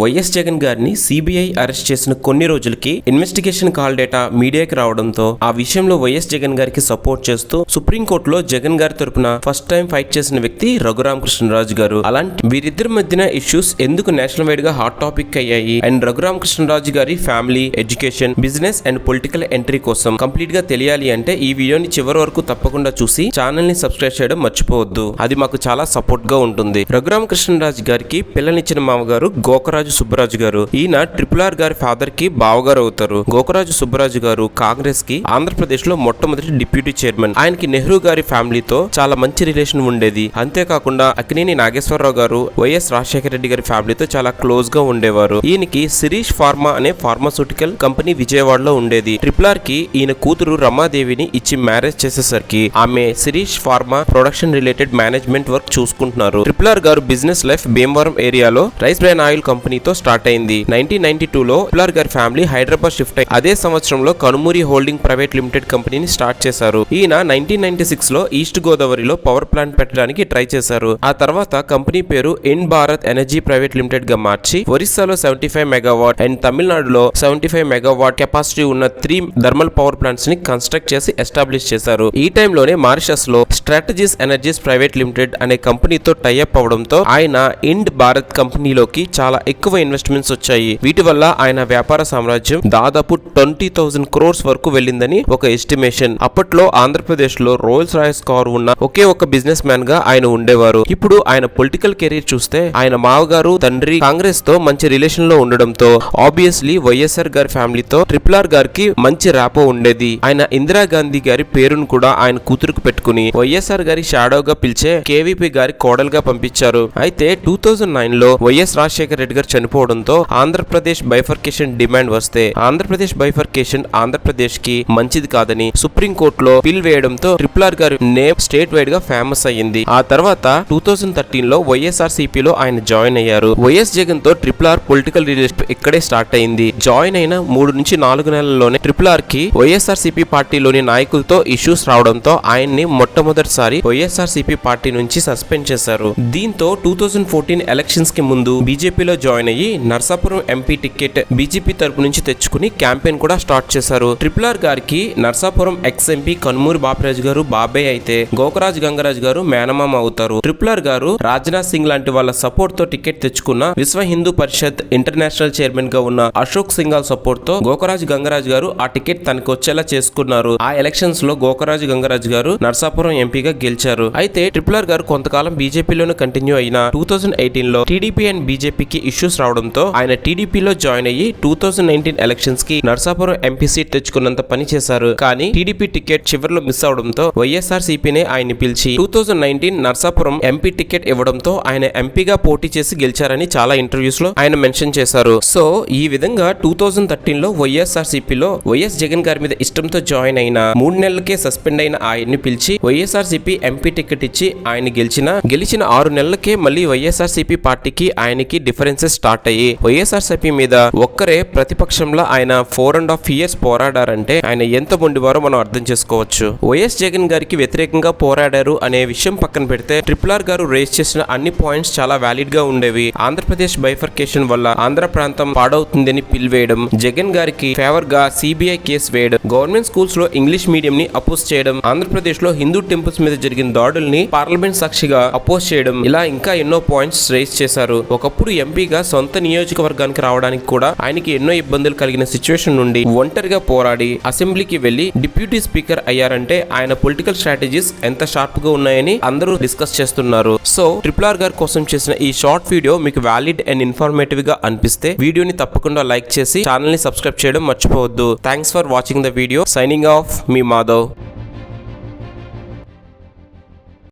YS Jagan గారిని CBI arrest చేసిన కొన్ని రోజులకి ఇన్వెస్టిగేషన్ కాల్ డేటా మీడియాకి రావడంతో ఆ విషయంలో వైఎస్ జగన్ గారికి సపోర్ట్ చేస్తూ సుప్రీంకోర్టులో జగన్ గారి తరపున ఫస్ట్ టైం ఫైట్ చేసిన వ్యక్తి రఘురామకృష్ణరాజు గారు. అలాంటి వీరిద్దరి మధ్యన ఇష్యూస్ ఎందుకు నేషనల్ వైడ్ గా హాట్ టాపిక్ అయ్యాయి అండ్ రఘురామకృష్ణరాజు గారి family, education, business and political entry కోసం కంప్లీట్ గా తెలియాలి అంటే ఈ వీడియోని చివరి వరకు తప్పకుండా చూసి ఛానల్ ని సబ్స్క్రైబ్ చేయడం మర్చిపోవద్దు. అది మాకు చాలా సపోర్ట్ గా ఉంటుంది. రఘురామకృష్ణరాజు గారికి పిల్లనిచ్చిన మామగారు గోకరాజు సుబ్బరాజు గారు. ఈయన RRR గారి ఫాదర్ కి బావగారు అవుతారు. గోకరాజు సుబ్బరాజు గారు కాంగ్రెస్ కి ఆంధ్రప్రదేశ్ లో మొట్టమొదటి డిప్యూటీ చైర్మన్. ఆయనకి నెహ్రూ గారి ఫ్యామిలీతో చాలా మంచి రిలేషన్ ఉండేది. అంతేకాకుండా అక్కినేని నాగేశ్వరరావు గారు, వైఎస్ రాజశేఖర రెడ్డి గారి ఫ్యామిలీతో చాలా క్లోజ్ గా ఉండేవారు. ఈయనకి శిరీష్ ఫార్మా అనే ఫార్మాస్యూటికల్ కంపెనీ విజయవాడలో ఉండేది. RRR కి ఈయన కూతురు రమాదేవిని ఇచ్చి మ్యారేజ్ చేసేసరికి ఆమె Shirish pharma production related management work చూసుకుంటున్నారు. RRR గారు బిజినెస్ లైఫ్ భీమవరం ఏరియాలో రైస్ బ్రాన్ ఆయిల్ కంపెనీతో స్టార్ట్ అయింది. 1992లో RRR గారి ఫ్యామిలీ హైదరాబాద్ షిఫ్ట్ అయ్యి అదే సంవత్సరంలో కనుమూరి హోల్డింగ్ ప్రైవేట్ లిమిటెడ్ కంపెనీని స్టార్ట్ చేశారు. ఈయన 1996లో ఈస్ట్ గోదావరిలో పవర్ ప్లాంట్ పెట్టడానికి ట్రై చేశారు. ఆ తర్వాత కంపెనీ పేరు ఇన్ భారత్ ఎనర్జీ ప్రైవేట్ లిమిటెడ్ గా మార్చి ఒరిస్సాలో 75 మెగావాట్ అండ్ తమిళనాడులో 75 మెగావాట్ కెపాసిటీ ఉన్న 3 థర్మల్ పవర్ ప్లాంట్స్ ని కన్స్ట్రక్ట్ చేసి ఎస్టాబ్లిష్ చేశారు. ఈ టైంలోనే మారిషస్ లో స్ట్రాటజీస్ ఎనర్జీస్ ప్రైవేట్ లిమిటెడ్ అనే కంపెనీతో టైఅప్ అవడంతో ఆయన ఇండ్ భారత్ కంపెనీలోకి చాలా ఎక్కువ ఇన్వెస్ట్మెంట్స్ వచ్చాయి. వీటి వల్ల ఆయన వ్యాపార సామ్రాజ్యం దాదాపు 20,000 crores వరకు వెళ్ళిందని ఒక ఎస్టిమేషన్. అప్పట్లో ఆంధ్రప్రదేశ్ లో రోల్స్ రాయ్స్ కారు ఉన్న ఒకే ఒక బిజినెస్ మ్యాన్ గా ఆయన ఉండేవారు. ఇప్పుడు ఆయన పొలిటికల్ కెరీర్ చూస్తే ఆయన మావగారు తండ్రి కాంగ్రెస్ తో మంచి రిలేషన్ లో ఉండడంతో ఆబ్వియస్లీ వైఎస్ఆర్ గారి ఫ్యామిలీతో RRR గారికి మంచి ర్యాపో ఉండేది. ఆయన ఇందిరాగాంధీ గారి పేరును కూడా ఆయన కూతురుకు పెట్టుకుని వైఎస్ఆర్ గారి షాడోగా పిలిచే కేవీపీ గారి కోడలుగా పంపించారు. అయితే 2009లో వైఎస్ రాజశేఖర రెడ్డి గారు చనిపోవడంతో ఆంధ్రప్రదేశ్ బైఫర్కేషన్ డిమాండ్ వస్తే ఆంధ్రప్రదేశ్ బైఫర్కేషన్ ఆంధ్రప్రదేశ్ కి మంచిది కాదని సుప్రీంకోర్టులో పిల్ వేయడంతో RRR గారి నేమ్ స్టేట్ వైడ్ గా ఫేమస్ అయ్యింది. ఆ తర్వాత 2013లో వైఎస్ఆర్సీపీలో ఆయన జాయిన్ అయ్యారు. వైఎస్ జగన్ తో RRR పొలిటికల్ రిలేషన్ ఇక్కడే స్టార్ట్ అయింది. జాయిన్ అయిన 3 నుంచి 4 నెలల్లోనే RRR కి వైఎస్ఆర్సీపీ పార్టీలోని నాయకులతో ఇష్యూస్ రావడంతో ఆయన్ని మొట్టమొదటిసారి వైఎస్ఆర్సీపీ పార్టీ నుంచి సస్పెండ్ చేశారు. దీంతో 2014 ఎలక్షన్స్ కి ముందు బీజేపీలో జాయిన్ అయ్యి నర్సాపురం ఎంపీ టికెట్ బీజేపీ తరపు నుంచి తెచ్చుకుని క్యాంపెయిన్ కూడా స్టార్ట్ చేశారు. RRR గారికి నర్సాపురం ఎక్స్ ఎంపీ కనుమూరి బాపిరాజు గారు బాబాయ్ అయితే గోకరాజు గంగరాజు గారు మేనమామ అవుతారు. RRR గారు రాజ్నాథ్ సింగ్ లాంటి వాళ్ళ సపోర్ట్ తో టికెట్ తెచ్చుకున్న విశ్వ హిందూ పరిషత్ ఇంటర్నేషనల్ చైర్మన్ గా ఉన్న అశోక్ సింఘాల్ సపోర్ట్ తో గోకరాజు గంగరాజు గారు ఆ టికెట్ తనకు వచ్చేలా చేసుకున్నారు. ఆ ఎలక్షన్స్ లో గోకరాజు గంగరాజు గారు నర్సాపురం ఎంపీగా గెలిచారు. అయితే RRR గారు కొంతకాలం బీజేపీలోనే కంటిన్యూ అయిన 2018లో టీడీపీ అండ్ బీజేపీకి ఇష్యూస్ రావడంతో ఆయన టీడీపీలో జాయిన్ అయ్యి 2019 ఎలక్షన్స్ కి నర్సాపురం ఎంపీ సీట్ తెచ్చుకున్నంత పని చేశారు. కానీ టీడీపీ టికెట్ చివరిలో మిస్ అవడంతో వైఎస్ఆర్సీపీనే ఆయన్ని పిలిచి 2019 నర్సాపురం ఎంపీ టికెట్ ఇవ్వడంతో ఆయన ఎంపీగా పోటీ చేసి గెలిచారని చాలా ఇంటర్వ్యూస్ లో ఆయన మెన్షన్ చేశారు. సో ఈ విధంగా 2013లో వైఎస్ఆర్సీపీలో వైఎస్ జగన్ గారి మీద ఇష్టంతో జాయిన్ అయిన 3 నెలలకే సస్పెండ్ అయిన ఆయన్ని పిలిచి వైఎస్ఆర్సీపీ ఎంపీ టికెట్ ఇచ్చి ఆయన గెలిచిన 6 నెలలకే మళ్ళీ వైఎస్ఆర్సీపీ పార్టీకి ఆయనకి డిఫరెన్సెస్ స్టార్ట్ అయ్యి వైఎస్ఆర్సీపీ మీద ఒక్కరే ప్రతిపక్షంలో ఆయన 4.5 years పోరాడారంటే ఆయన ఎంత మొండివారో మనం అర్థం చేసుకోవచ్చు. వైఎస్ జగన్ గారికి వ్యతిరేకంగా పోరాడారు అనే విషయం పక్కన పెడితే RRR గారు రేస్ చేసిన అన్ని పాయింట్స్ చాలా వ్యాలిడ్ గా ఉండేవి. ఆంధ్రప్రదేశ్ బైఫర్కేషన్ వల్ల ఆంధ్ర ప్రాంతం పాడవుతుందని పిలివేయడం, జగన్ గారికి ఫేవర్ గా సిబిఐ కేసు వేయడం, గవర్నమెంట్ స్కూల్స్ లో ఇంగ్లీష్ మీడియం ని అపోజ్ చేయడం, ఆంధ్రప్రదేశ్ లో హిందూ టెంపుల్స్ మీద జరిగిన దాడుల్ని పార్లమెంట్ సాక్షిగా అపోజ్ చేయడం, ఇలా ఇంకా ఎన్నో పాయింట్స్ రేస్ చేశారు. ఒకప్పుడు ఎంపీగా సొంత నియోజకవర్గానికి రావడానికి కూడా ఆయనకి ఎన్నో ఇబ్బందులు కలిగిన సిచ్యువేషన్ నుండి ఒంటరిగా పోరాడి అసెంబ్లీకి వెళ్లి డిప్యూటీ స్పీకర్ అయ్యారంటే ఆయన పొలిటికల్ స్ట్రాటజీస్ ఎంత షార్ప్ గా ఉన్నాయని అందరూ డిస్కస్ చేస్తున్నారు. సో RRR గారి కోసం చేసిన ఈ షార్ట్ వీడియో మీకు వ్యాలిడ్ అండ్ ఇన్ఫర్మేటివ్ గా అనిపిస్తే వీడియోని తప్పకుండా లైక్ చేసి ఛానల్ ని సబ్స్క్రైబ్ చేయడం మర్చిపోవద్దు. Thanks for watching the video. Signing off me Madhav.